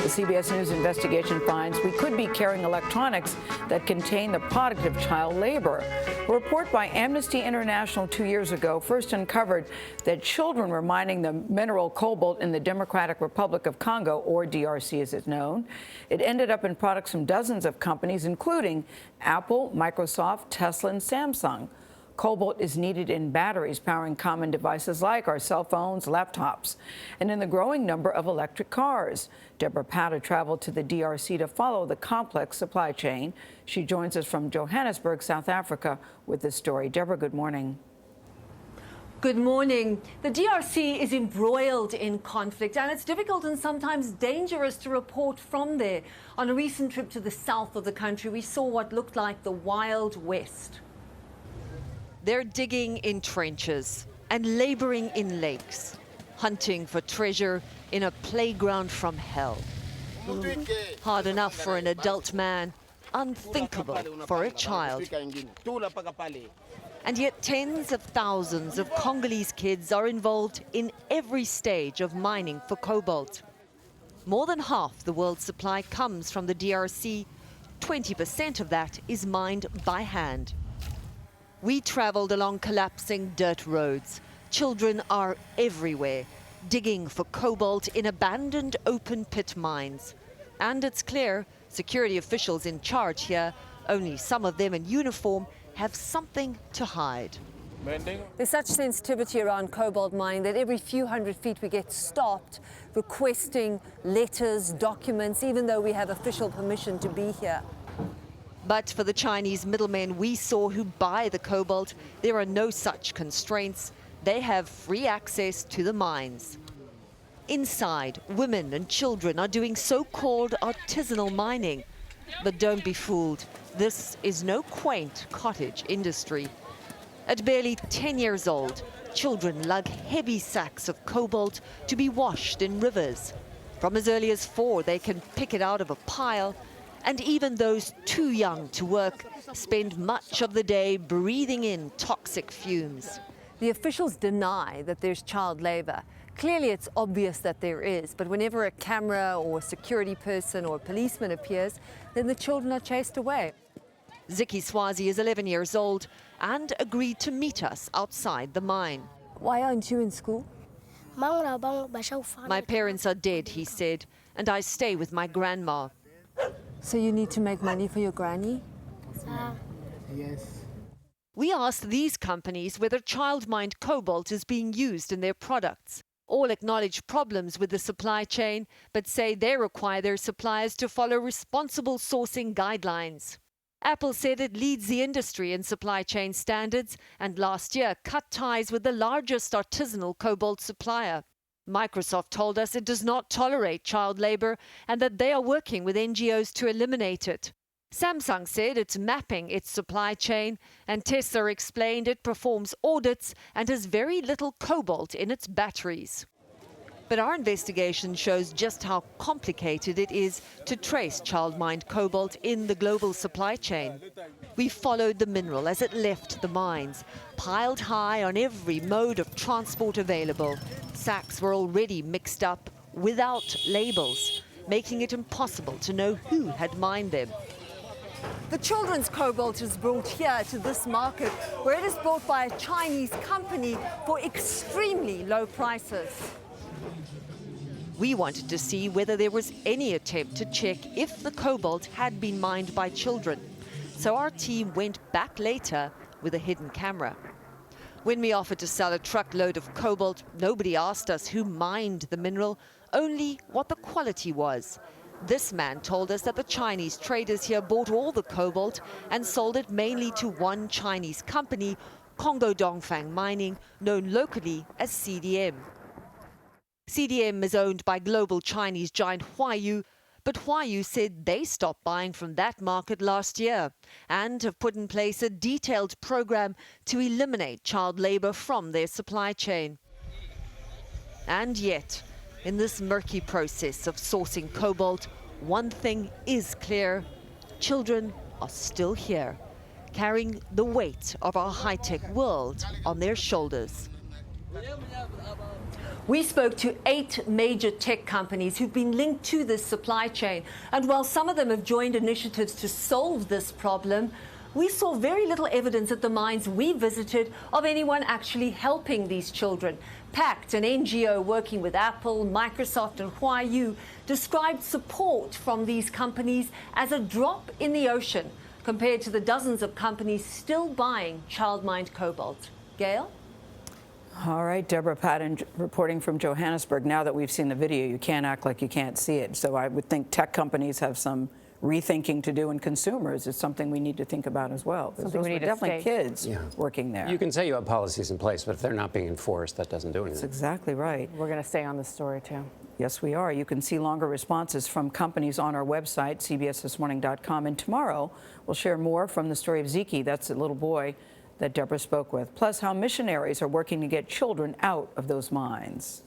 The CBS News investigation finds we could be carrying electronics that contain the product of child labor. A report by Amnesty International 2 years ago first uncovered that children were mining the mineral cobalt in the Democratic Republic of Congo, or DRC as it's known. It ended up in products from dozens of companies, including Apple, Microsoft, Tesla, and Samsung. Cobalt is needed in batteries powering common devices like our cell phones, laptops, and in the growing number of electric cars. Debora Patta traveled to the DRC to follow the complex supply chain. She joins us from Johannesburg, South Africa, with this story. Debora, good morning. Good morning. The DRC is embroiled in conflict, and it's difficult and sometimes dangerous to report from there. On a recent trip to the south of the country, we saw what looked like the Wild West. They're digging in trenches and laboring in lakes, hunting for treasure in a playground from hell. Hard enough for an adult man, unthinkable for a child. And yet tens of thousands of Congolese kids are involved in every stage of mining for cobalt. More than half the world's supply comes from the DRC. 20% of that is mined by hand. We traveled along collapsing dirt roads. Children are everywhere, digging for cobalt in abandoned open pit mines. And it's clear security officials in charge here, only some of them in uniform, have something to hide. There's such sensitivity around cobalt mining that every few hundred feet we get stopped requesting letters, documents, even though we have official permission to be here. But for the Chinese middlemen we saw who buy the cobalt, there are no such constraints. They have free access to the mines. Inside, women and children are doing so-called artisanal mining. But don't be fooled. This is no quaint cottage industry. At barely 10 years old, children lug heavy sacks of cobalt to be washed in rivers. From as early as 4, they can pick it out of a pile. And even those too young to work spend much of the day breathing in toxic fumes. The officials deny that there's child labor. Clearly it's obvious that there is, but whenever a camera or a security person or a policeman appears, then the children are chased away. Ziki Swazi is 11 years old and agreed to meet us outside the mine. Why aren't you in school? My parents are dead, he said, and I stay with my grandma. So you need to make money for your granny? Yes. We asked these companies whether child-mined cobalt is being used in their products. All acknowledge problems with the supply chain, but say they require their suppliers to follow responsible sourcing guidelines. Apple said it leads the industry in supply chain standards and last year cut ties with the largest artisanal cobalt supplier. Microsoft told us it does not tolerate child labor and that they are working with NGOs to eliminate it. Samsung said it's mapping its supply chain, and Tesla explained it performs audits and has very little cobalt in its batteries. But our investigation shows just how complicated it is to trace child-mined cobalt in the global supply chain. We followed the mineral as it left the mines, piled high on every mode of transport available. Sacks were already mixed up without labels, making it impossible to know who had mined them. The children's cobalt is brought here to this market, where it is bought by a Chinese company for extremely low prices. We wanted to see whether there was any attempt to check if the cobalt had been mined by children. So our team went back later with a hidden camera. When we offered to sell a truckload of cobalt, nobody asked us who mined the mineral, only what the quality was. This man told us that the Chinese traders here bought all the cobalt and sold it mainly to one Chinese company, Congo Dongfang Mining, known locally as CDM. CDM is owned by global Chinese giant Huayu, but Huayu said they stopped buying from that market last year and have put in place a detailed program to eliminate child labor from their supply chain. And yet, in this murky process of sourcing cobalt, one thing is clear: children are still here, carrying the weight of our high-tech world on their shoulders. We spoke to 8 major tech companies who've been linked to this supply chain. And while some of them have joined initiatives to solve this problem, we saw very little evidence at the mines we visited of anyone actually helping these children. PACT, an NGO working with Apple, Microsoft and Huayu, described support from these companies as a drop in the ocean compared to the dozens of companies still buying child-mined cobalt. Gayle? All right, Debora Patta reporting from Johannesburg. Now that we've seen the video, you can't act like you can't see it. So I would think tech companies have some rethinking to do, and consumers is something we need to think about as well. Something we need to definitely kids working there. You can say you have policies in place, but if they're not being enforced, that doesn't do anything. That's exactly right. We're going to stay on this story, too. Yes, we are. You can see longer responses from companies on our website, cbsthismorning.com. And tomorrow, we'll share more from the story of Zeke, that's the little boy that Debora spoke with, plus how missionaries are working to get children out of those mines.